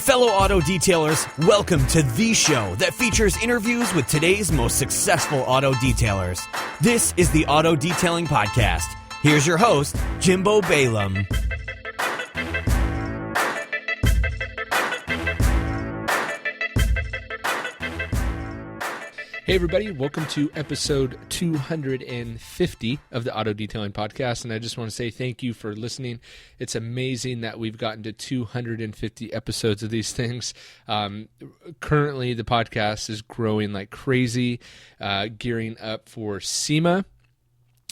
Fellow auto detailers, welcome to the show that features interviews with today's most successful auto detailers. This is the Auto Detailing Podcast. Here's your host, Jimbo Balaam. Hey everybody, welcome to episode 250 of the Auto Detailing Podcast, and I just want to say thank you for listening. It's amazing that we've gotten to 250 episodes of these things. Currently, the podcast is growing like crazy, gearing up for SEMA,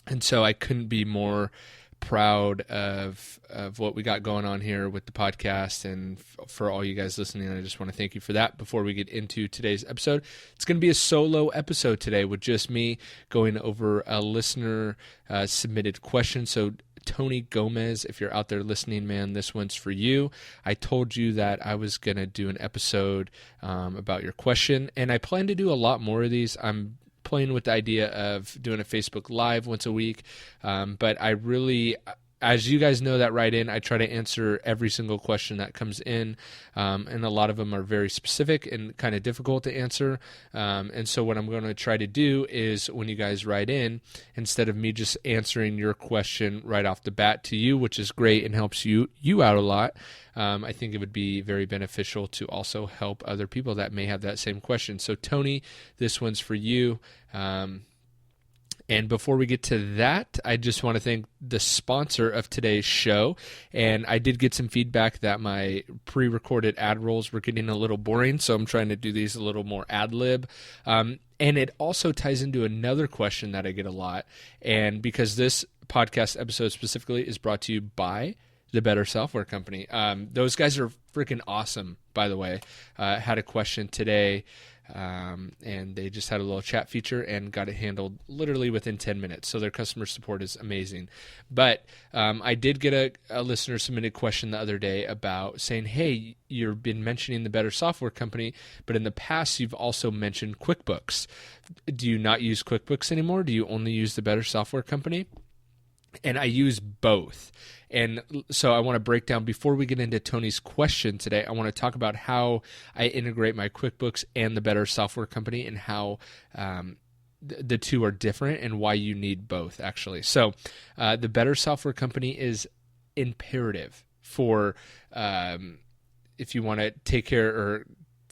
and so I couldn't be more proud of what we got going on here with the podcast, and for all you guys listening, I just want to thank you for that. Before we get into today's episode, it's going to be a solo episode today with just me going over a listener submitted question. So Tony Gomez, if you're out there listening, man, this one's for you. I told you that I was going to do an episode about your question, and I plan to do a lot more of these. I'm playing with the idea of doing a Facebook Live once a week, but I really, as you guys know that write in, I try to answer every single question that comes in, and a lot of them are very specific and kind of difficult to answer, and so what I'm going to try to do is when you guys write in, instead of me just answering your question right off the bat to you, which is great and helps you out a lot, I think it would be very beneficial to also help other people that may have that same question. So Tony, this one's for you. And before we get to that, I just want to thank the sponsor of today's show. And I did get some feedback that my pre-recorded ad rolls were getting a little boring, so I'm trying to do these a little more ad-lib. And it also ties into another question that I get a lot. And because this podcast episode specifically is brought to you by the Better Software Company. Those guys are freaking awesome, by the way. Had a question today, and they just had a little chat feature and got it handled literally within 10 minutes. So their customer support is amazing. But I did get a listener submitted question the other day about saying, hey, you've been mentioning the Better Software Company, but in the past you've also mentioned QuickBooks. Do you not use QuickBooks anymore? Do you only use the Better Software Company? And I use both. And so I want to break down, before we get into Tony's question today, I want to talk about how I integrate my QuickBooks and the Better Software Company, and how the two are different and why you need both, actually. So the Better Software Company is imperative for if you want to take care or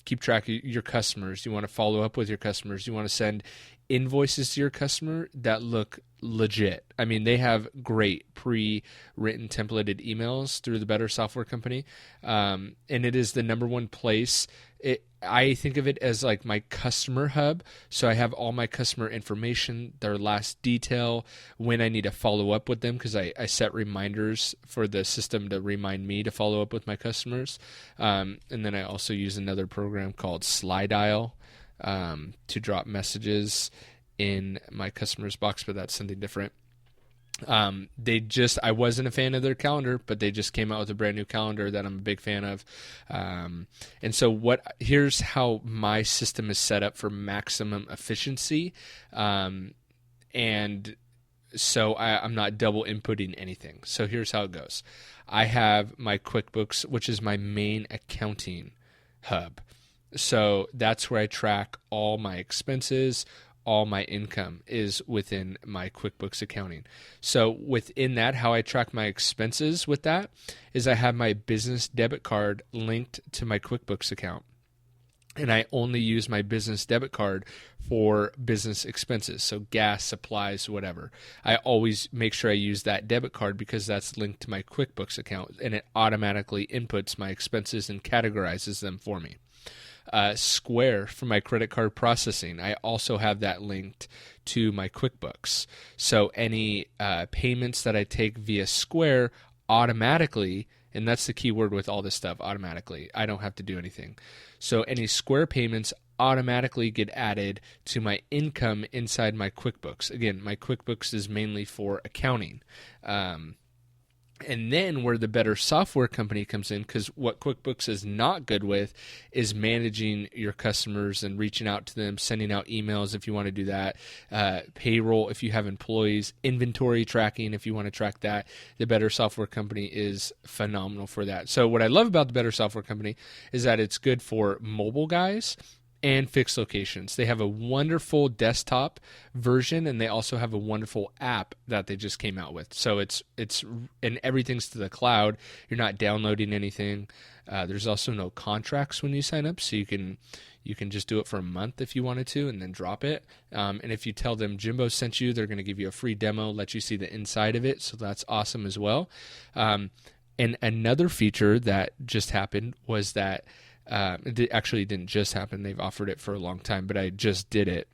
keep track of your customers, you want to follow up with your customers, you want to send invoices to your customer that look legit. I mean, they have great pre-written templated emails through the Better Software Company, and it is the number one place. I think of it as like my customer hub. So I have all my customer information, their last detail, when I need to follow up with them, because I set reminders for the system to remind me to follow up with my customers. And then I also use another program called SlideDial to drop messages in my customer's box, but that's something different. I wasn't a fan of their calendar, but they just came out with a brand new calendar that I'm a big fan of. And so here's how my system is set up for maximum efficiency. And so I'm not double inputting anything. So here's how it goes. I have my QuickBooks, which is my main accounting hub. So that's where I track all my expenses. All my income is within my QuickBooks accounting. So within that, how I track my expenses with that is I have my business debit card linked to my QuickBooks account. And I only use my business debit card for business expenses, so gas, supplies, whatever. I always make sure I use that debit card because that's linked to my QuickBooks account, and it automatically inputs my expenses and categorizes them for me. Square for my credit card processing, I also have that linked to my QuickBooks. So any payments that I take via Square automatically, and that's the key word with all this stuff, automatically. I don't have to do anything. So any Square payments automatically get added to my income inside my QuickBooks. Again, my QuickBooks is mainly for accounting. And then where the better software company comes in, because what QuickBooks is not good with is managing your customers and reaching out to them, sending out emails if you want to do that, payroll if you have employees, inventory tracking if you want to track that. The better software company is phenomenal for that. So what I love about the better software company is that it's good for mobile guys and fixed locations. They have a wonderful desktop version, and they also have a wonderful app that they just came out with. So it's and everything's to the cloud. You're not downloading anything. There's also no contracts when you sign up, so you can just do it for a month if you wanted to, and then drop it. And if you tell them Jimbo sent you, they're going to give you a free demo, let you see the inside of it. So that's awesome as well. And another feature that just happened was that. It actually didn't just happen. They've offered it for a long time, but I just did it.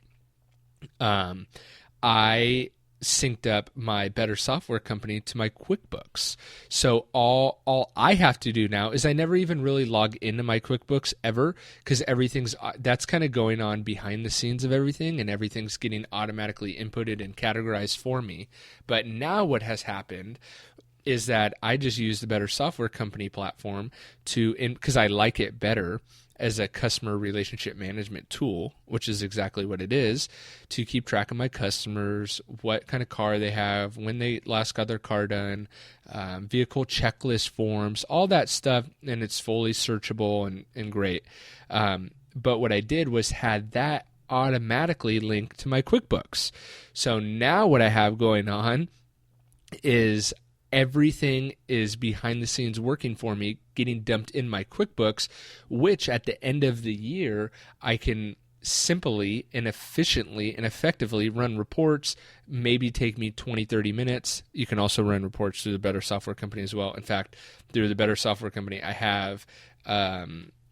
I synced up my better software company to my QuickBooks. So all I have to do now is I never even really log into my QuickBooks ever, because that's kind of going on behind the scenes of everything, and everything's getting automatically inputted and categorized for me. But now what has happened is that I just use the better software company platform because I like it better as a customer relationship management tool, which is exactly what it is, to keep track of my customers, what kind of car they have, when they last got their car done, vehicle checklist forms, all that stuff, and it's fully searchable and great. But what I did was had that automatically linked to my QuickBooks. So now what I have going on is everything is behind the scenes working for me, getting dumped in my QuickBooks, which at the end of the year, I can simply and efficiently and effectively run reports, maybe take me 20, 30 minutes. You can also run reports through the Better Software Company as well. In fact, through the Better Software Company, I have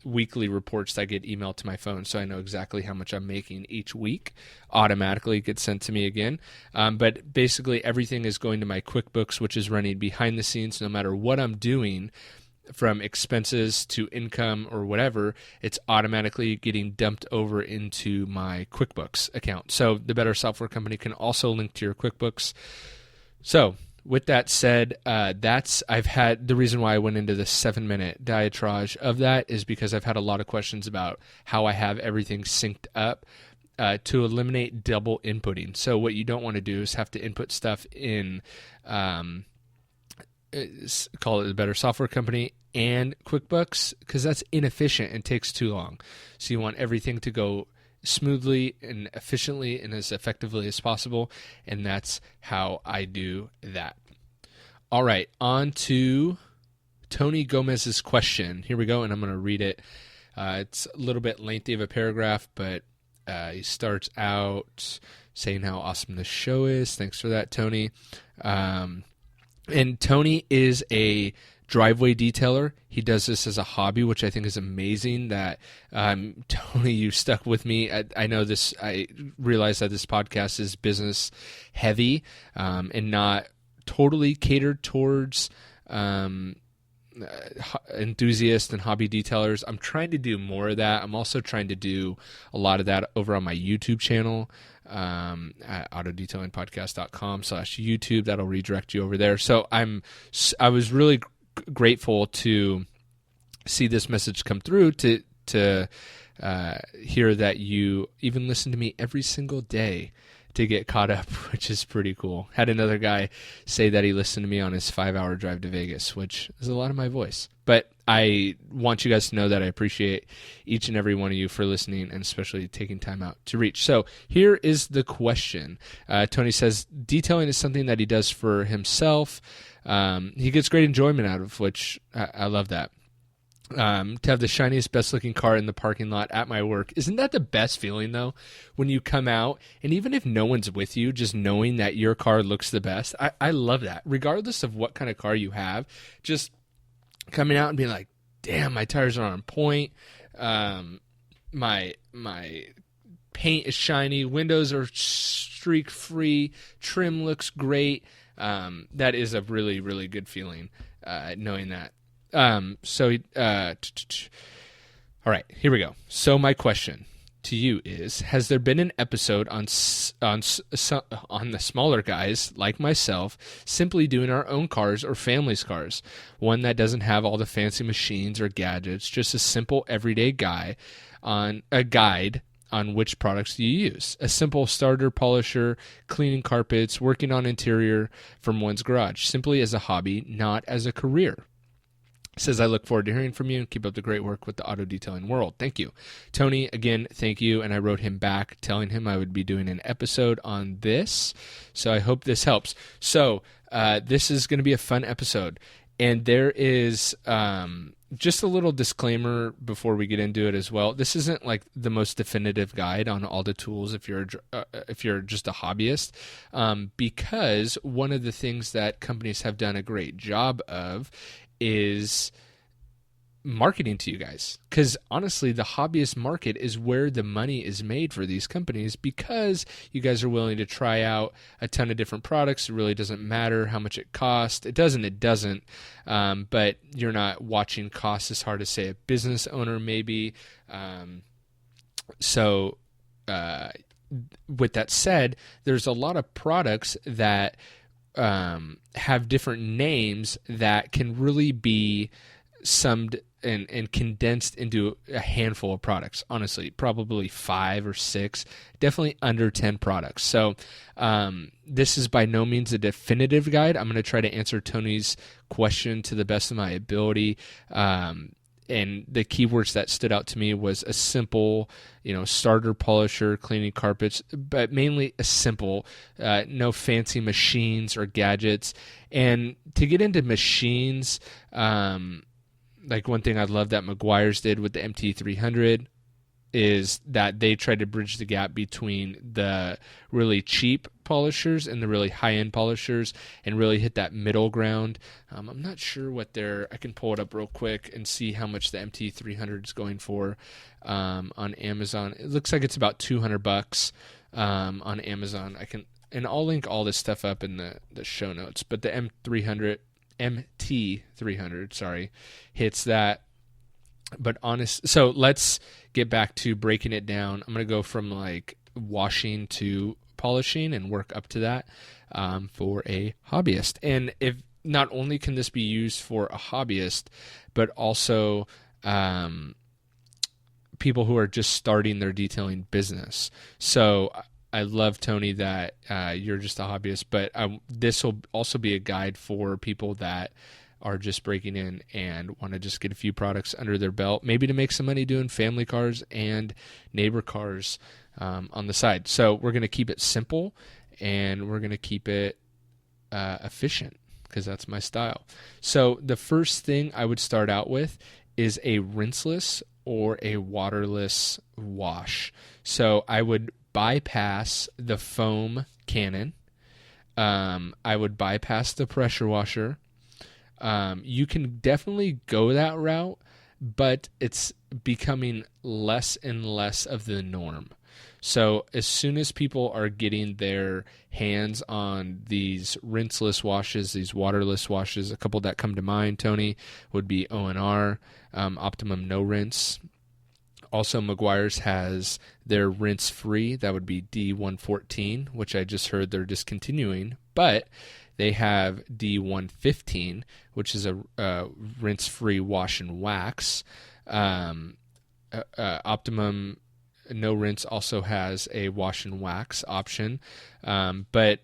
weekly reports that get emailed to my phone, so I know exactly how much I'm making each week. Automatically gets sent to me again. But basically everything is going to my QuickBooks, which is running behind the scenes. No matter what I'm doing, from expenses to income or whatever, it's automatically getting dumped over into my QuickBooks account. So the Better Software Company can also link to your QuickBooks. So with that said, I've had the reason why I went into the 7-minute diatribe of that is because I've had a lot of questions about how I have everything synced up to eliminate double inputting. So what you don't want to do is have to input stuff in, call it the Better Software Company and QuickBooks, because that's inefficient and takes too long. So you want everything to go smoothly and efficiently and as effectively as possible, and that's how I do that. All right, on to Tony Gomez's question. Here we go, and I'm going to read it. It's a little bit lengthy of a paragraph, but he starts out saying how awesome the show is. Thanks for that, Tony. And Tony is a driveway detailer. He does this as a hobby, which I think is amazing that Tony, you stuck with me. I know this. I realize that this podcast is business heavy and not totally catered towards enthusiasts and hobby detailers. I'm trying to do more of that. I'm also trying to do a lot of that over on my YouTube channel at autodetailingpodcast.com/YouTube. That'll redirect you over there. So I was really grateful to see this message come through, to hear that you even listen to me every single day to get caught up, which is pretty cool. Had another guy say that he listened to me on his 5-hour drive to Vegas, which is a lot of my voice. But I want you guys to know that I appreciate each and every one of you for listening and especially taking time out to reach. So here is the question. Tony says, detailing is something that he does for himself. He gets great enjoyment out of, which I love that. To have the shiniest, best-looking car in the parking lot at my work. Isn't that the best feeling, though? When you come out, and even if no one's with you, just knowing that your car looks the best. I love that. Regardless of what kind of car you have, just coming out and being like, damn, my tires are on point. My paint is shiny. Windows are streak-free. Trim looks great. That is a really, really good feeling, knowing that. All right, here we go. So my question to you is, has there been an episode on the smaller guys like myself simply doing our own cars or family's cars? One that doesn't have all the fancy machines or gadgets, just a simple everyday guide on which products you use. A simple starter, polisher, cleaning carpets, working on interior from one's garage, simply as a hobby, not as a career. Says, I look forward to hearing from you and keep up the great work with the auto detailing world. Thank you. Tony, again, thank you. And I wrote him back telling him I would be doing an episode on this. So I hope this helps. So this is going to be a fun episode. And there is just a little disclaimer before we get into it as well. This isn't like the most definitive guide on all the tools if you're just a hobbyist, because one of the things that companies have done a great job of is marketing to you guys. Because honestly, the hobbyist market is where the money is made for these companies, because you guys are willing to try out a ton of different products. It really doesn't matter how much it costs. It doesn't. But you're not watching costs as hard as, say, a business owner maybe. So with that said, there's a lot of products that have different names that can really be summed and condensed into a handful of products. Honestly, probably 5 or 6, definitely under 10 products. So this is by no means a definitive guide. I'm going to try to answer Tony's question to the best of my ability. And the keywords that stood out to me was a simple, starter, polisher, cleaning carpets, but mainly a simple, no fancy machines or gadgets. And to get into machines, like one thing I love that Meguiar's did with the MT300 is that they tried to bridge the gap between the really cheap polishers and the really high-end polishers and really hit that middle ground. I'm not sure what I can pull it up real quick and see how much the MT300 is going for on Amazon. It looks like it's about $200 on Amazon. And I'll link all this stuff up in the show notes. But the MT300, hits that. But so let's get back to breaking it down. I'm going to go from like washing to polishing and work up to that for a hobbyist. And if not only can this be used for a hobbyist, but also people who are just starting their detailing business. So I love, Tony, that you're just a hobbyist, but this will also be a guide for people that are just breaking in and want to just get a few products under their belt, maybe to make some money doing family cars and neighbor cars on the side. So we're going to keep it simple and we're going to keep it efficient, because that's my style. So the first thing I would start out with is a rinseless or a waterless wash. So I would bypass the foam cannon. I would bypass the pressure washer. You can definitely go that route, but it's becoming less and less of the norm. So as soon as people are getting their hands on these rinseless washes, these waterless washes, a couple that come to mind, Tony, would be O&R, Optimum No Rinse. Also, Meguiar's has their rinse-free. That would be D114, which I just heard they're discontinuing. But they have D115, which is a rinse-free wash and wax. Optimum No Rinse also has a wash and wax option. But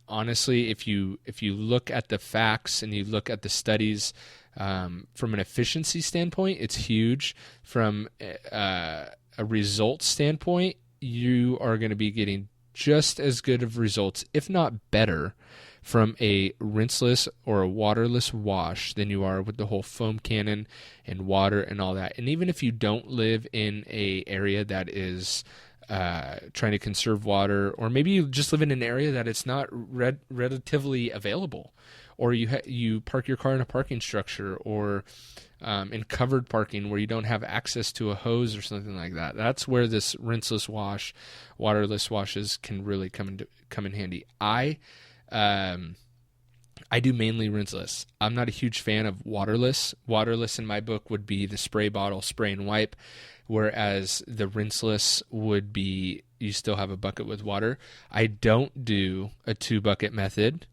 honestly, if you look at the facts and you look at the studies, from an efficiency standpoint, it's huge. From a results standpoint, you are going to be getting just as good of results, if not better, from a rinseless or a waterless wash than you are with the whole foam cannon and water and all that. And even if you don't live in a area that is trying to conserve water, or maybe you just live in an area that it's not relatively available, or you park your car in a parking structure, or in covered parking where you don't have access to a hose or something like that. That's where this rinseless wash, waterless washes can really come in handy. I I do mainly rinseless. I'm not a huge fan of waterless. Waterless in my book would be the spray bottle, spray and wipe, whereas the rinseless would be you still have a bucket with water. I don't do a 2-bucket method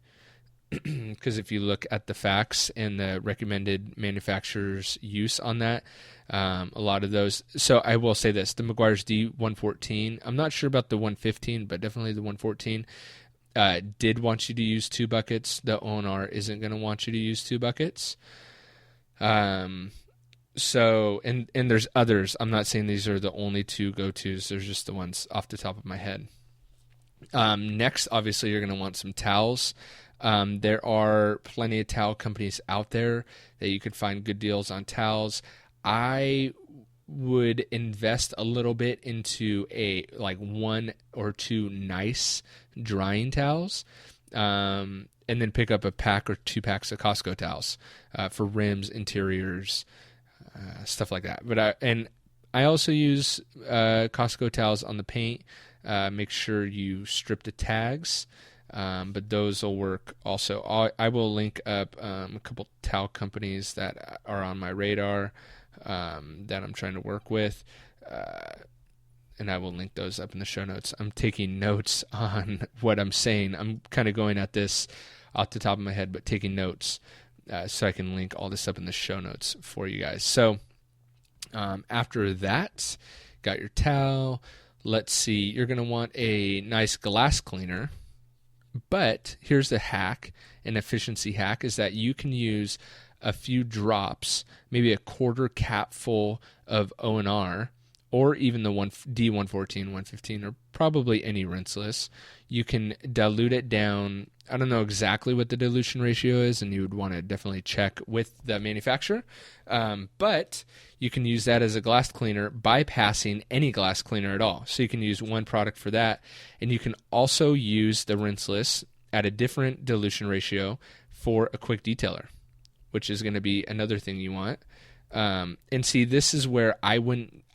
because if you look at the facts and the recommended manufacturer's use on that, a lot of those. So I will say this, the Meguiar's D114, I'm not sure about the 115, but definitely the 114, did want you to use 2 buckets. The O&R isn't going to want you to use 2 buckets. So, and there's others. I'm not saying these are the only 2 go-tos. There's just the ones off the top of my head. Next, obviously, you're going to want some towels. There are plenty of towel companies out there that you could find good deals on towels. I would invest a little bit into like 1 or 2 nice drying towels, and then pick up a pack or 2 packs of Costco towels for rims, interiors, stuff like that. But I also use Costco towels on the paint. Make sure you strip the tags, but those will work also. I will link up a couple towel companies that are on my radar that I'm trying to work with, and I will link those up in the show notes. I'm taking notes on what I'm saying. I'm kind of going at this off the top of my head, but taking notes so I can link all this up in the show notes for you guys. So after that, got your towel. Let's see, you're going to want a nice glass cleaner, but here's the hack, an efficiency hack, is that you can use a few drops, maybe a quarter cap full of O&R, or even the D114, 115, or probably any rinseless. You can dilute it down. I don't know exactly what the dilution ratio is, and you would want to definitely check with the manufacturer. But you can use that as a glass cleaner, bypassing any glass cleaner at all. So you can use one product for that, and you can also use the rinseless at a different dilution ratio for a quick detailer, which is going to be another thing you want. And see, this is where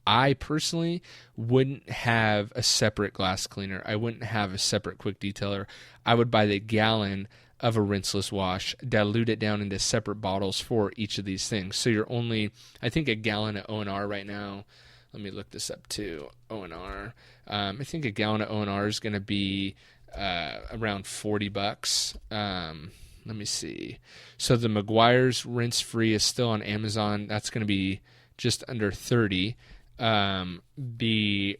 I personally wouldn't have a separate glass cleaner. I wouldn't have a separate quick detailer. I would buy the gallon of a rinseless wash, dilute it down into separate bottles for each of these things. So you're only, I think a gallon of O&R right now, let me look this up too, O&R. I think a gallon of O&R is going to be around $40. Let me see. So the Meguiar's rinse-free is still on Amazon. That's going to be just under $30. The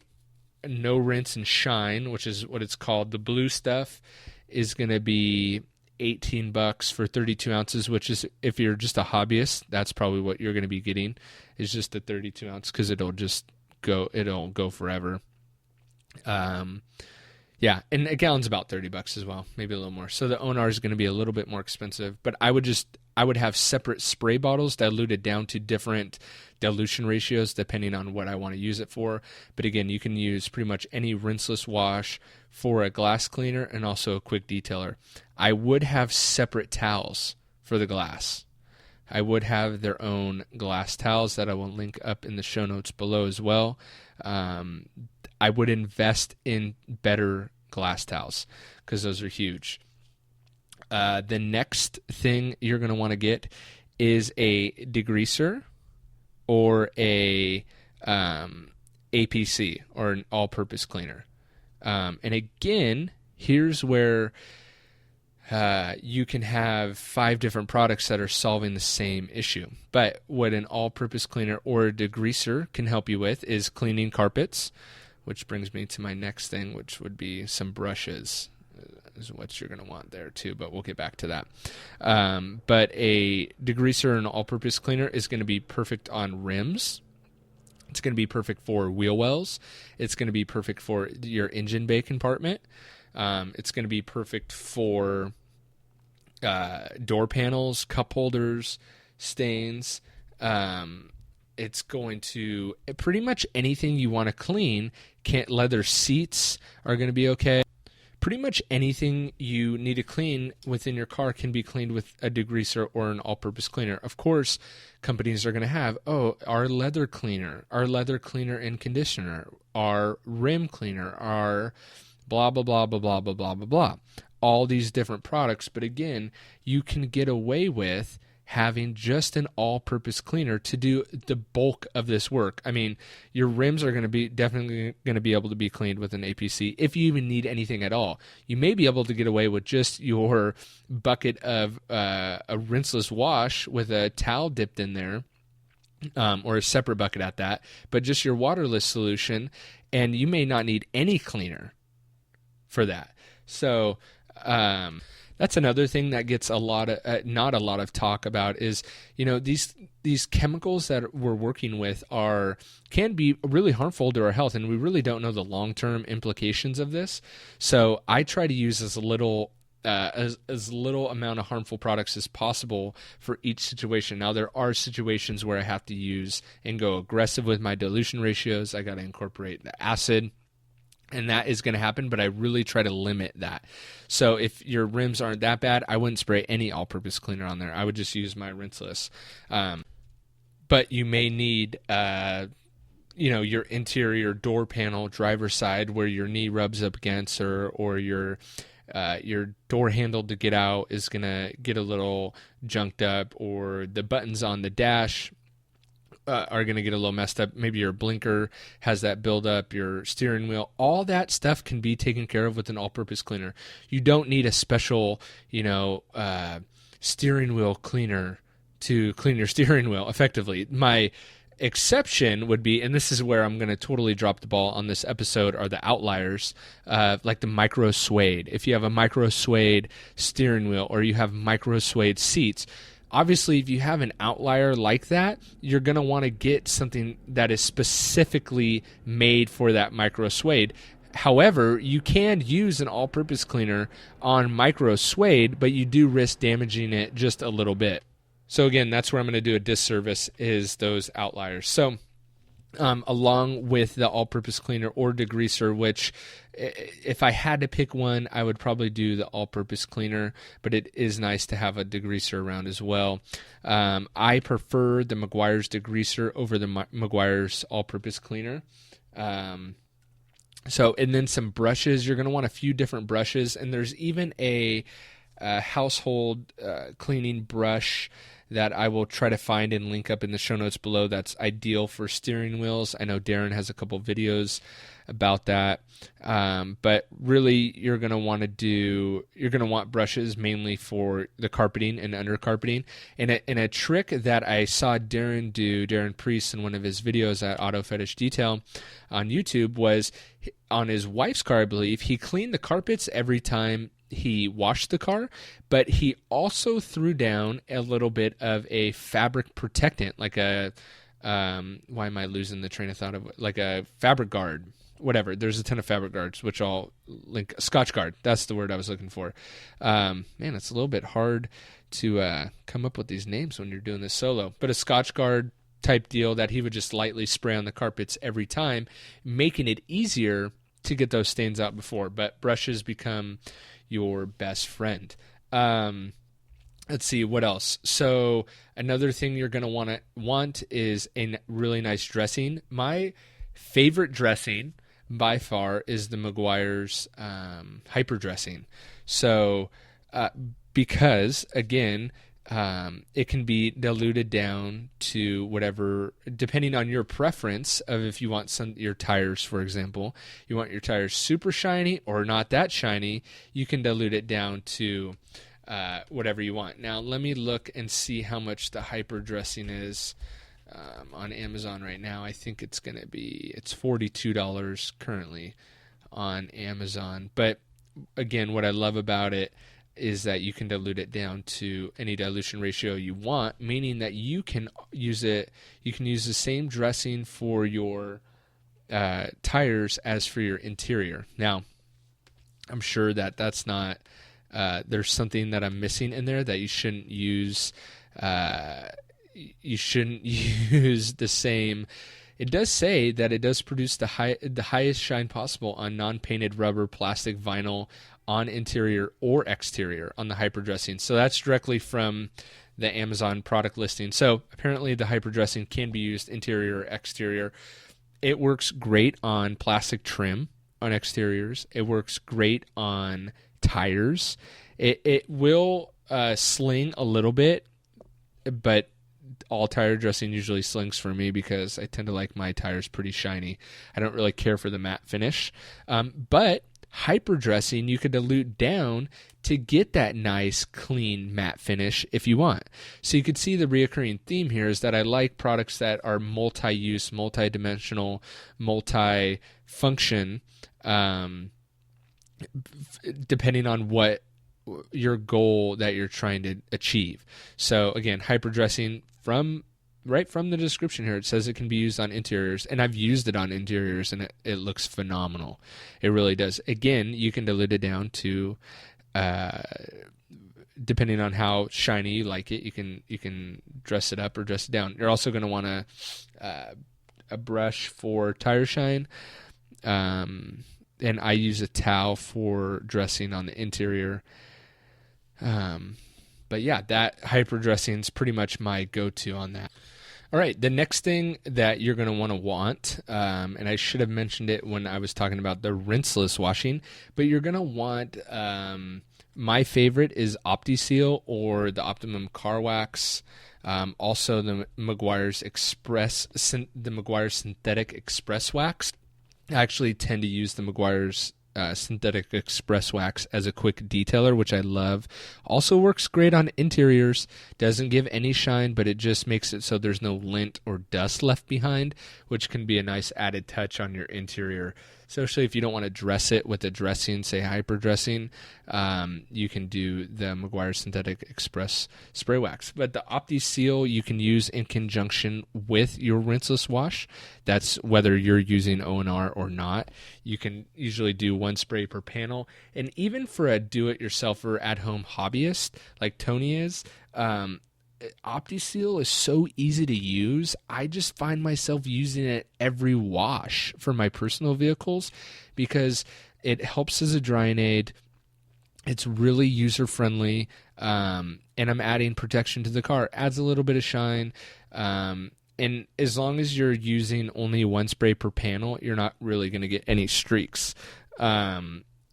no rinse and shine, which is what it's called, the blue stuff, is going to be $18 for 32 ounces, which is, if you're just a hobbyist, that's probably what you're going to be getting, is just the 32 ounce, because it'll go forever. Yeah, and a gallon's about $30 as well, maybe a little more. So the O&R is going to be a little bit more expensive, but I would have separate spray bottles diluted down to different dilution ratios depending on what I want to use it for. But again, you can use pretty much any rinseless wash for a glass cleaner and also a quick detailer. I would have separate towels for the glass. I would have their own glass towels that I will link up in the show notes below as well. I would invest in better glass towels because those are huge. The next thing you're going to want to get is a degreaser or a APC, or an all-purpose cleaner. And again, here's where you can have 5 different products that are solving the same issue. But what an all-purpose cleaner or a degreaser can help you with is cleaning carpets, which brings me to my next thing, which would be some brushes, is what you're going to want there too, but we'll get back to that. But a degreaser and an all-purpose cleaner is going to be perfect on rims. It's going to be perfect for wheel wells. It's going to be perfect for your engine bay compartment. It's going to be perfect for door panels, cup holders, stains. It's going to pretty much anything you want to clean. Leather seats are going to be okay. Pretty much anything you need to clean within your car can be cleaned with a degreaser or an all-purpose cleaner. Of course, companies are going to have, our leather cleaner and conditioner, our rim cleaner, our blah, blah, blah, blah, blah, blah, blah, blah, blah. all these different products, but again, you can get away with having just an all-purpose cleaner to do the bulk of this work. I mean, your rims are going to be definitely going to be able to be cleaned with an APC if you even need anything at all. You may be able to get away with just your bucket of a rinseless wash with a towel dipped in there, or a separate bucket at that, but just your waterless solution, and you may not need any cleaner for that. So that's another thing that gets a lot of not a lot of talk about is, these chemicals that we're working with can be really harmful to our health, and we really don't know the long-term implications of this. So I try to use as little amount of harmful products as possible for each situation. Now, there are situations where I have to use and go aggressive with my dilution ratios. I got to incorporate the acid, and that is going to happen, but I really try to limit that. So if your rims aren't that bad, I wouldn't spray any all-purpose cleaner on there. I would just use my rinseless. But you may need your interior door panel, driver's side, where your knee rubs up against, or your door handle to get out is going to get a little junked up, or the buttons on the dash are going to get a little messed up. Maybe your blinker has that buildup, your steering wheel. All that stuff can be taken care of with an all-purpose cleaner. You don't need a special, steering wheel cleaner to clean your steering wheel effectively. My exception would be, and this is where I'm going to totally drop the ball on this episode, are the outliers, like the micro suede. If you have a micro suede steering wheel, or you have micro suede seats, obviously, if you have an outlier like that, you're going to want to get something that is specifically made for that micro suede. However, you can use an all-purpose cleaner on micro suede, but you do risk damaging it just a little bit. So again, that's where I'm going to do a disservice, is those outliers. So along with the all-purpose cleaner or degreaser, which if I had to pick one, I would probably do the all-purpose cleaner, but it is nice to have a degreaser around as well. I prefer the Meguiar's degreaser over the Meguiar's all-purpose cleaner. And then some brushes. You're going to want a few different brushes, and there's even a household cleaning brush that I will try to find and link up in the show notes below that's ideal for steering wheels. I know Darren has a couple videos about that. But really, you're going to want brushes mainly for the carpeting and under carpeting. And a trick that I saw Darren Priest, in one of his videos at Auto Fetish Detail on YouTube, was on his wife's car, I believe. He cleaned the carpets every time he washed the car, but he also threw down a little bit of a fabric protectant, like why am I losing the train of thought of, like a fabric guard, whatever. There's a ton of fabric guards, which I'll link. Scotch guard, that's the word I was looking for. Man, it's a little bit hard to come up with these names when you're doing this solo, but a Scotch guard type deal that he would just lightly spray on the carpets every time, making it easier to get those stains out before. But brushes become your best friend. Let's see what else. So another thing you're going to want is a really nice dressing. My favorite dressing by far is the Meguiar's hyper dressing. So because again, it can be diluted down to whatever, depending on your preference of if you want your tires, for example, you want your tires super shiny or not that shiny, you can dilute it down to whatever you want. Now, let me look and see how much the hyper dressing is on Amazon right now. I think it's $42 currently on Amazon. But again, what I love about it is that you can dilute it down to any dilution ratio you want, meaning that you can use the same dressing for your tires as for your interior. Now, I'm sure that that's not, there's something that I'm missing in there, that you shouldn't use the same. It does say that it does produce the highest shine possible on non-painted rubber, plastic, vinyl, on interior or exterior on the hyperdressing. So that's directly from the Amazon product listing. So apparently the hyperdressing can be used interior or exterior. It works great on plastic trim on exteriors. It works great on tires. It will sling a little bit, but all tire dressing usually slings for me because I tend to like my tires pretty shiny. I don't really care for the matte finish. But hyper dressing, you could dilute down to get that nice, clean matte finish if you want. So you could see the reoccurring theme here is that I like products that are multi-use, multi-dimensional, multi-function, depending on what your goal that you're trying to achieve. So again, hyper dressing right from the description here, it says it can be used on interiors, and I've used it on interiors, and it looks phenomenal. It really does. Again, you can dilute it down to, depending on how shiny you like it, you can dress it up or dress it down. You're also going to want a brush for tire shine, and I use a towel for dressing on the interior. But yeah, that hyper dressing is pretty much my go-to on that. All right, the next thing that you're going to want, and I should have mentioned it when I was talking about the rinseless washing, but you're going to want, my favorite is OptiSeal or the Optimum Car Wax, also the Meguiar's Synthetic Express Wax. I actually tend to use the Meguiar's Synthetic Express Wax as a quick detailer, which I love. Also works great on interiors. Doesn't give any shine, but it just makes it so there's no lint or dust left behind, which can be a nice added touch on your interior. Especially if you don't want to dress it with a dressing, say hyper dressing, you can do the Meguiar's Synthetic Express Spray Wax. But the OptiSeal you can use in conjunction with your rinseless wash. That's whether you're using O&R or not. You can usually do one spray per panel. And even for a do-it-yourselfer at-home hobbyist like Tony is, OptiSeal is so easy to use. I just find myself using it every wash for my personal vehicles because it helps as a drying aid. It's really user-friendly, and I'm adding protection to the car. Adds a little bit of shine, and as long as you're using only one spray per panel, you're not really going to get any streaks.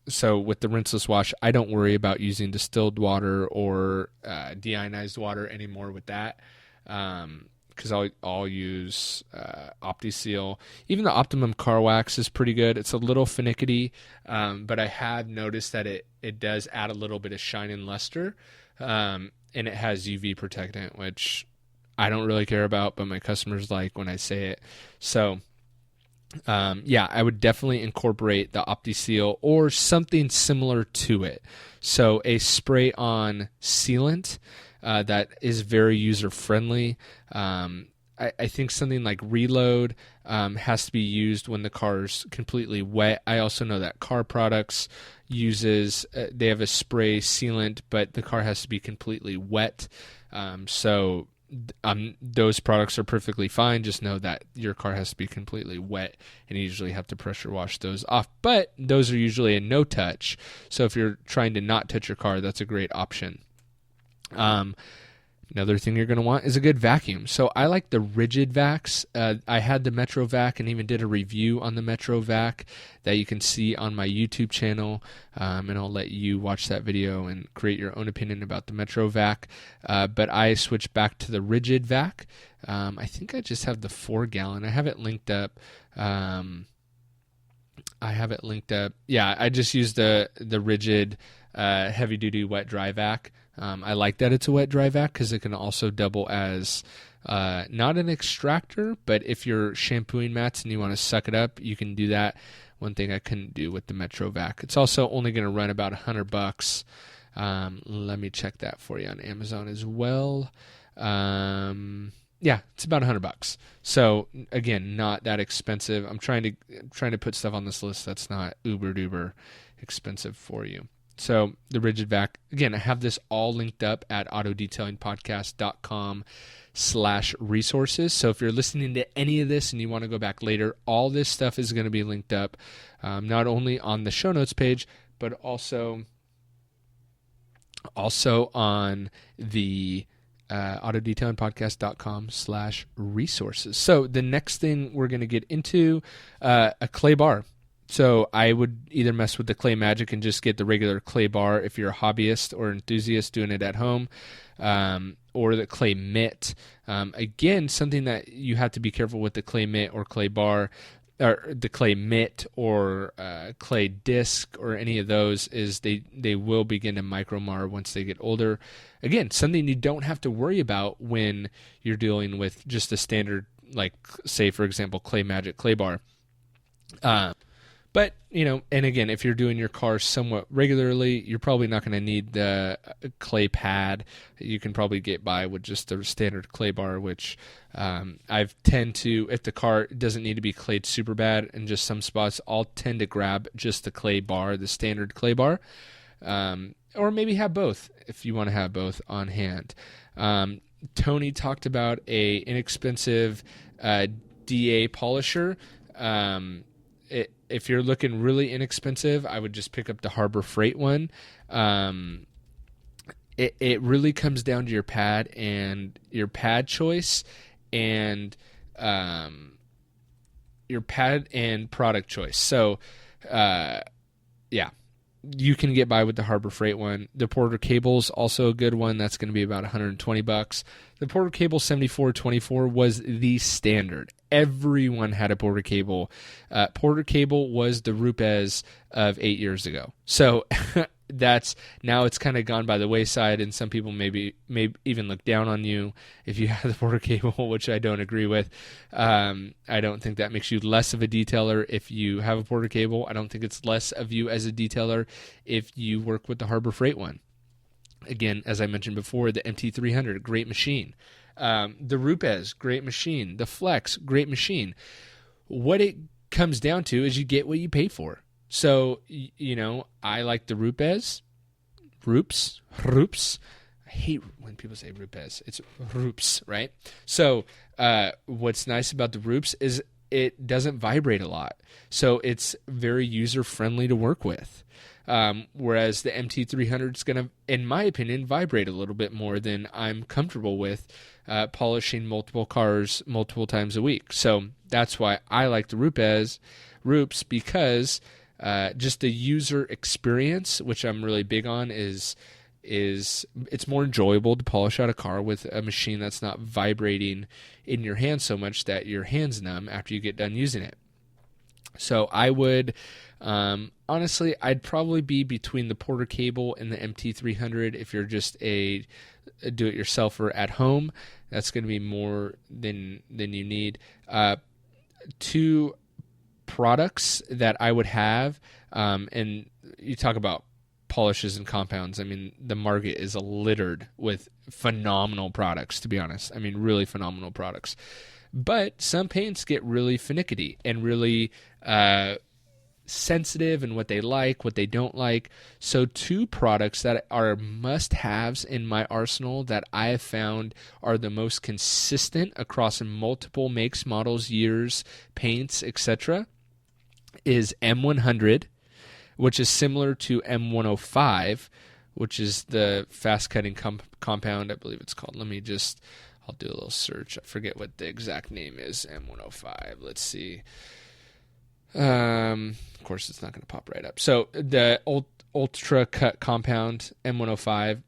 So with the rinseless wash, I don't worry about using distilled water or deionized water anymore with that, because I'll use OptiSeal. Even the Optimum Car Wax is pretty good. It's a little finicky, but I have noticed that it does add a little bit of shine and luster, and it has UV protectant, which I don't really care about, but my customers like when I say it. So yeah, I would definitely incorporate the OptiSeal or something similar to it. So a spray-on sealant that is very user-friendly. I think something like Reload has to be used when the car's completely wet. I also know that Car Products uses, they have a spray sealant, but the car has to be completely wet. So those products are perfectly fine. Just know that your car has to be completely wet, and you usually have to pressure wash those off. But those are usually a no touch. So if you're trying to not touch your car, that's a great option. Another thing you're going to want is a good vacuum. So I like the rigid vacs. I had the Metro Vac and even did a review on the Metro Vac that you can see on my YouTube channel. And I'll let you watch that video and create your own opinion about the Metro Vac. But I switched back to the rigid vac. I think I just have the 4-gallon. I have it linked up. Yeah, I just used the rigid heavy duty wet dry vac. I like that it's a wet dry vac because it can also double as not an extractor, but if you're shampooing mats and you want to suck it up, you can do that. One thing I couldn't do with the Metro Vac. It's also only going to run about $100. Let me check that for you on Amazon as well. Yeah, it's about $100. So again, not that expensive. I'm trying to put stuff on this list that's not uber duper expensive for you. So the rigid vac, again, I have this all linked up at autodetailingpodcast.com/resources. So if you're listening to any of this and you want to go back later, all this stuff is going to be linked up, not only on the show notes page, but also on the autodetailingpodcast.com/resources. So the next thing we're going to get into, a clay bar. So I would either mess with the Clay Magic and just get the regular clay bar if you're a hobbyist or enthusiast doing it at home, or the clay mitt. Again, something that you have to be careful with the clay mitt or clay bar, or the clay mitt or clay disc or any of those, is they will begin to micro-mar once they get older. Again, something you don't have to worry about when you're dealing with just a standard, like, say, for example, Clay Magic clay bar. But, and again, if you're doing your car somewhat regularly, you're probably not going to need the clay pad. You can probably get by with just the standard clay bar, which I've tend to, if the car doesn't need to be clayed super bad in just some spots, I'll tend to grab just the clay bar, the standard clay bar, or maybe have both if you want to have both on hand. Tony talked about a inexpensive DA polisher. If you're looking really inexpensive, I would just pick up the Harbor Freight one. It really comes down to your pad and your pad choice, and your pad and product choice. So, you can get by with the Harbor Freight one. The Porter Cable's also a good one. That's going to be about $120. The Porter Cable 7424 was the standard. Everyone had a Porter Cable. Porter Cable was the Rupes of 8 years ago. So now it's kind of gone by the wayside, and some people may even look down on you if you have the Porter Cable, which I don't agree with. I don't think that makes you less of a detailer if you have a Porter Cable. I don't think it's less of you as a detailer if you work with the Harbor Freight one. Again, as I mentioned before, the MT300, great machine. The Rupes, great machine. The Flex, great machine. What it comes down to is you get what you pay for. So, I like the Rupes. Rupes. I hate when people say Rupes. It's Rupes, right? So, what's nice about the Rupes is it doesn't vibrate a lot. So, it's very user-friendly to work with. Whereas the MT300 is going to, in my opinion, vibrate a little bit more than I'm comfortable with polishing multiple cars multiple times a week. So that's why I like the Rupes, because just the user experience, which I'm really big on, is it's more enjoyable to polish out a car with a machine that's not vibrating in your hand so much that your hand's numb after you get done using it. So I would, honestly, I'd probably be between the Porter Cable and the MT300 if you're just a do-it-yourselfer at home. That's going to be more than you need. Two products that I would have, and you talk about polishes and compounds. I mean, the market is littered with phenomenal products, to be honest. I mean, really phenomenal products. But some paints get really finicky and really sensitive in what they like, what they don't like. So two products that are must-haves in my arsenal that I have found are the most consistent across multiple makes, models, years, paints, etc. is M100, which is similar to M105, which is the fast-cutting compound, I believe it's called. I'll do a little search. I forget what the exact name is. M105. Let's see. Of course, it's not going to pop right up. So the Ultra Cut Compound M105,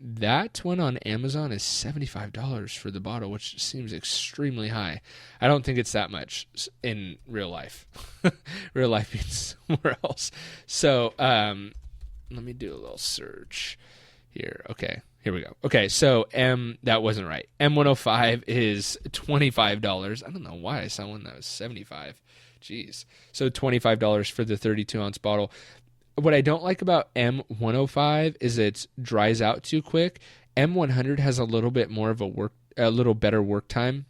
that one on Amazon is $75 for the bottle, which seems extremely high. I don't think it's that much in real life. Real life means somewhere else. So let me do a little search here. Okay. Here we go. Okay, so that wasn't right. M105 is $25. I don't know why I saw one that was $75. Jeez. So $25 for the 32-ounce bottle. What I don't like about M105 is it dries out too quick. M100 has a little bit more of a little better work time.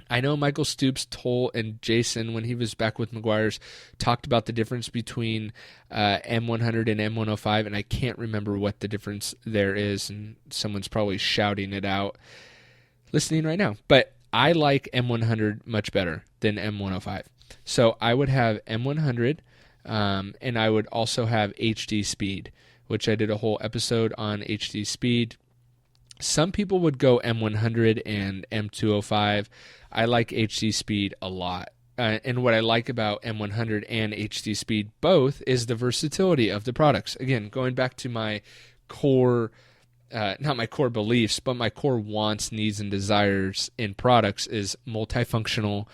I know Michael Stoops, Toll, and Jason, when he was back with McGuire's, talked about the difference between M100 and M105, and I can't remember what the difference there is, and someone's probably shouting it out listening right now. But I like M100 much better than M105. So I would have M100, and I would also have HD Speed, which I did a whole episode on HD Speed. Some people would go M100 and M205. I like HD Speed a lot. and what I like about M100 and HD Speed both is the versatility of the products. Again, going back to my core, not my core beliefs, but my core wants, needs, and desires in products is multifunctional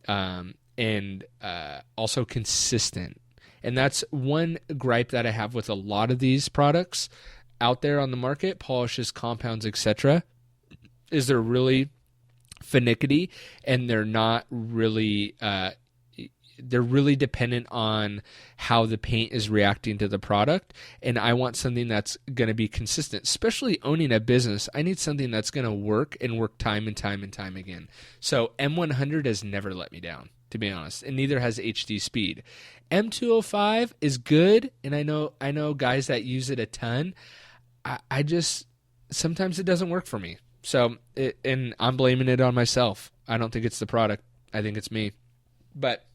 and also consistent. And that's one gripe that I have with a lot of these products out there on the market, polishes, compounds, etc., is they're really finicky, and they're not really they're really dependent on how the paint is reacting to the product. And I want something that's going to be consistent, especially owning a business. I need something that's going to work and work time and time and time again. So M100 has never let me down, to be honest, and neither has HD Speed. M205 is good, and I know guys that use it a ton. I just, sometimes it doesn't work for me. So, and I'm blaming it on myself. I don't think it's the product. I think it's me. But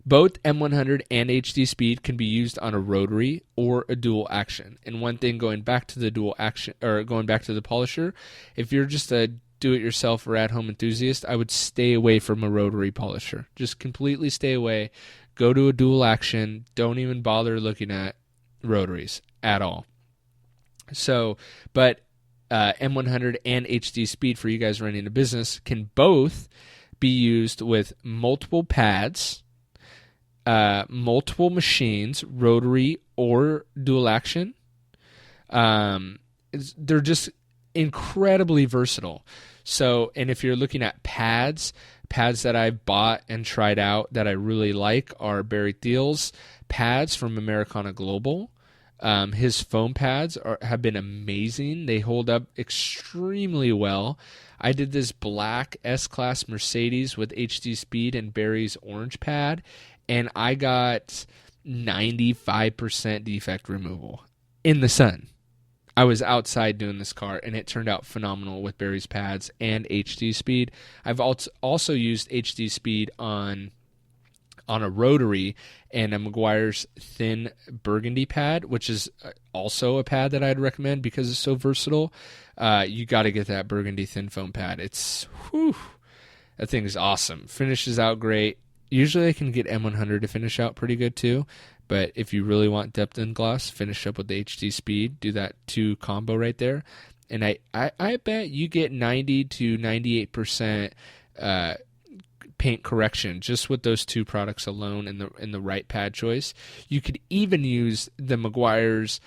both M100 and HD Speed can be used on a rotary or a dual action. And one thing, going back to the dual action, or going back to the polisher, if you're just a do-it-yourself or at-home enthusiast, I would stay away from a rotary polisher. Just completely stay away. Go to a dual action. Don't even bother looking at rotaries at all. So, but M100 and HD Speed, for you guys running a business, can both be used with multiple pads, multiple machines, rotary or dual action. They're just incredibly versatile. So, and if you're looking at pads that I've bought and tried out that I really like are Barry Thiel's pads from Americana Global. His foam pads have been amazing. They hold up extremely well. I did this black S-Class Mercedes with HD Speed and Barry's orange pad, and I got 95% defect removal in the sun. I was outside doing this car, and it turned out phenomenal with Barry's pads and HD Speed. I've also used HD Speed on a rotary and a Meguiar's thin burgundy pad, which is also a pad that I'd recommend because it's so versatile. You got to get that burgundy thin foam pad. That thing is awesome. Finishes out great. Usually I can get M100 to finish out pretty good too, but if you really want depth in gloss, finish up with the HD Speed. Do that 2 combo right there. And I bet you get 90 to 98% paint correction just with those 2 products alone in the right pad choice. You could even use the Meguiar's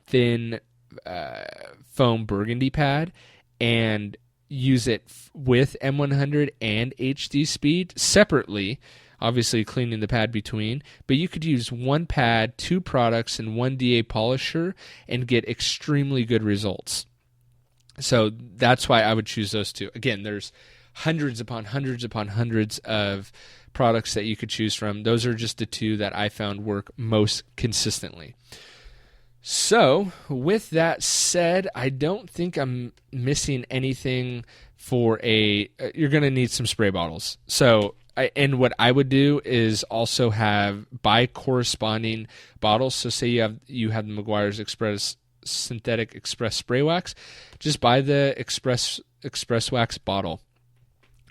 thin foam burgundy pad and use it with M100 and HD Speed separately, obviously cleaning the pad between, but you could use 1 pad, 2 products, and 1 DA polisher and get extremely good results. So that's why I would choose those 2. Again, there's hundreds upon hundreds upon hundreds of products that you could choose from. Those are just the 2 that I found work most consistently. So, with that said, I don't think I'm missing anything for you're going to need some spray bottles. So, and what I would do is also buy corresponding bottles. So, say you have the Meguiar's Express Synthetic Express Spray Wax, just buy the Express Wax bottle.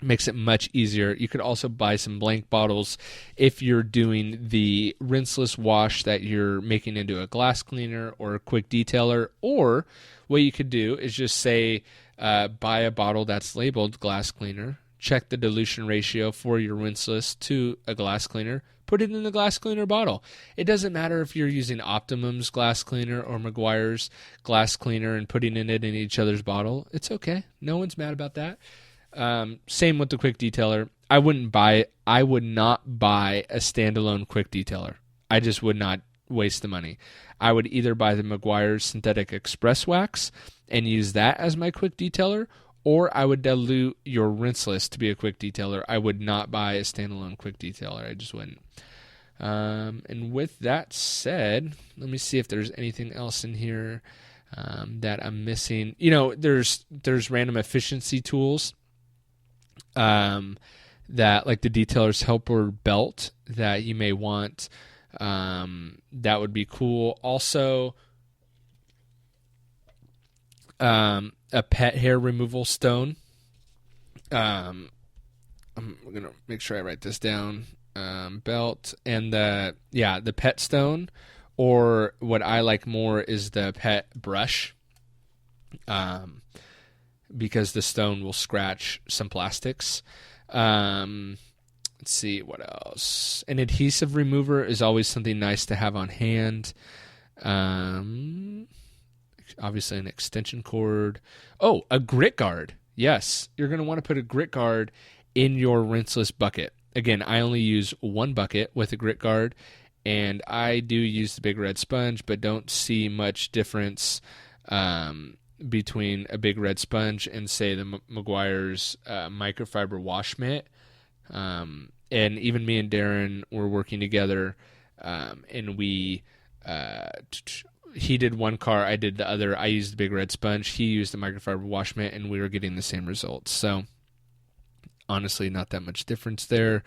Makes it much easier. You could also buy some blank bottles if you're doing the rinseless wash that you're making into a glass cleaner or a quick detailer. Or what you could do is just say, buy a bottle that's labeled glass cleaner, check the dilution ratio for your rinseless to a glass cleaner, put it in the glass cleaner bottle. It doesn't matter if you're using Optimum's glass cleaner or Meguiar's glass cleaner and putting it in each other's bottle. It's okay. No one's mad about that. Same with the quick detailer. I would not buy a standalone quick detailer. I just would not waste the money. I would either buy the Meguiar's Synthetic Express Wax and use that as my quick detailer, or I would dilute your rinseless to be a quick detailer. I would not buy a standalone quick detailer. I just wouldn't. And with that said, let me see if there's anything else in here that I'm missing. There's random efficiency tools. That like the Detailer's Helper belt that you may want. That would be cool. Also, a pet hair removal stone. I'm going to make sure I write this down. Belt and the pet stone, or what I like more is the pet brush, because the stone will scratch some plastics. Let's see what else. An adhesive remover is always something nice to have on hand. Obviously an extension cord. Oh, a grit guard. Yes, you're going to want to put a grit guard in your rinseless bucket. Again, I only use one bucket with a grit guard, and I do use the big red sponge, but don't see much difference between a big red sponge and, say, the Meguiar's microfiber wash mitt. And even me and Darren were working together, and we he did one car, I did the other. I used the big red sponge, he used the microfiber wash mitt, and we were getting the same results. So honestly, not that much difference there.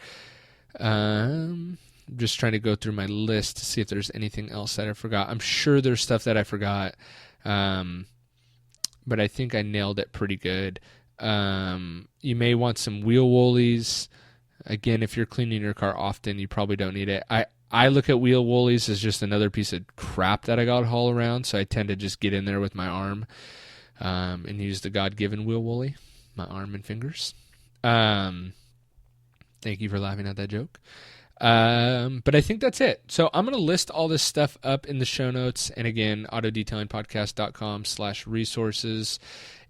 Just trying to go through my list to see if there's anything else that I forgot. I'm sure there's stuff that I forgot, but I think I nailed it pretty good. You may want some wheel woolies. Again, if you're cleaning your car often, you probably don't need it. I look at wheel woolies as just another piece of crap that I got all around, so I tend to just get in there with my arm and use the God-given wheel woolly, my arm and fingers. Thank you for laughing at that joke. But I think that's it. So I'm going to list all this stuff up in the show notes. And again, autodetailingpodcast.com/resources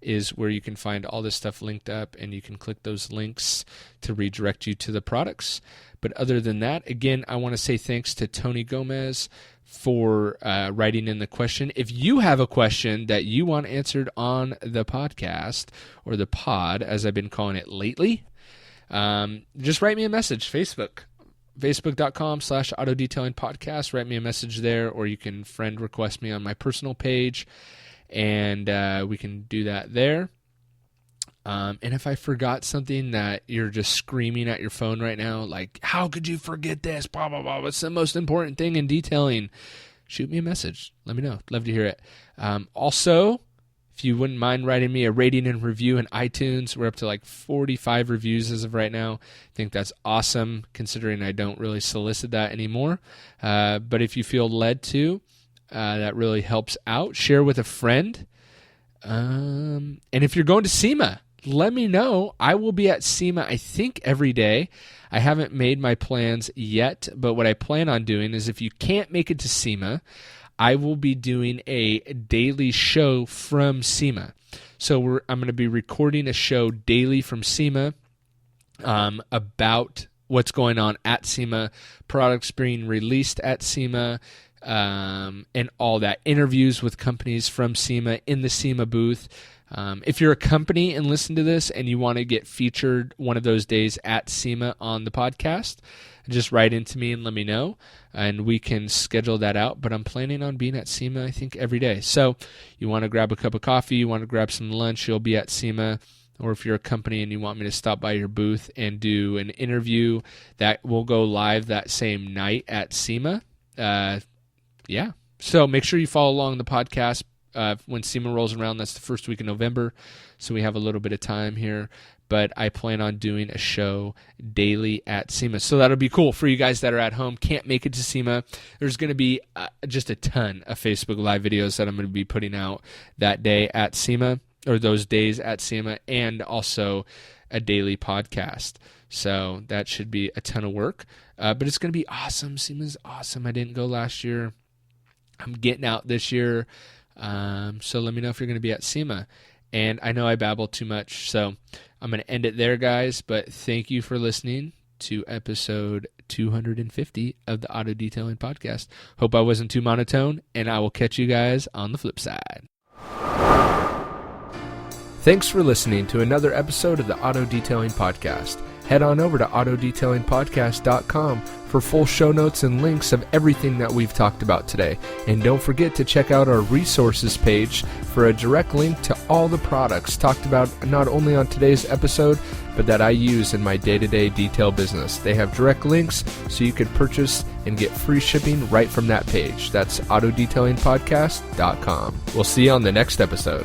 is where you can find all this stuff linked up, and you can click those links to redirect you to the products. But other than that, again, I want to say thanks to Tony Gomez for writing in the question. If you have a question that you want answered on the podcast, or the pod, as I've been calling it lately, just write me a message. Facebook.com/autodetailingpodcast. Write me a message there, or you can friend request me on my personal page, and we can do that there. And if I forgot something that you're just screaming at your phone right now, like, how could you forget this? Blah, blah, blah. What's the most important thing in detailing? Shoot me a message. Let me know. Love to hear it. Also, if you wouldn't mind writing me a rating and review in iTunes, we're up to like 45 reviews as of right now. I think that's awesome, considering I don't really solicit that anymore. But if you feel led to, that really helps out. Share with a friend. And if you're going to SEMA, let me know. I will be at SEMA, I think, every day. I haven't made my plans yet, but what I plan on doing is, if you can't make it to SEMA, I will be doing a daily show from SEMA. So I'm going to be recording a show daily from SEMA about what's going on at SEMA, products being released at SEMA, and all that. Interviews with companies from SEMA in the SEMA booth. If you're a company and listen to this and you want to get featured one of those days at SEMA on the podcast, just write into me and let me know, and we can schedule that out. But I'm planning on being at SEMA, I think, every day. So you want to grab a cup of coffee, you want to grab some lunch, you'll be at SEMA. Or if you're a company and you want me to stop by your booth and do an interview, that will go live that same night at SEMA. Yeah. So make sure you follow along the podcast when SEMA rolls around. That's the first week of November, so we have a little bit of time here. But I plan on doing a show daily at SEMA. So that'll be cool for you guys that are at home, can't make it to SEMA. There's going to be just a ton of Facebook Live videos that I'm going to be putting out that day at SEMA, or those days at SEMA, and also a daily podcast. So that should be a ton of work. But it's going to be awesome. SEMA's awesome. I didn't go last year. I'm getting out this year. So let me know if you're going to be at SEMA. And I know I babble too much, so I'm going to end it there, guys. But thank you for listening to episode 250 of the Auto Detailing Podcast. Hope I wasn't too monotone, and I will catch you guys on the flip side. Thanks for listening to another episode of the Auto Detailing Podcast. Head on over to autodetailingpodcast.com for full show notes and links of everything that we've talked about today. And don't forget to check out our resources page for a direct link to all the products talked about not only on today's episode, but that I use in my day-to-day detail business. They have direct links so you can purchase and get free shipping right from that page. That's autodetailingpodcast.com. We'll see you on the next episode.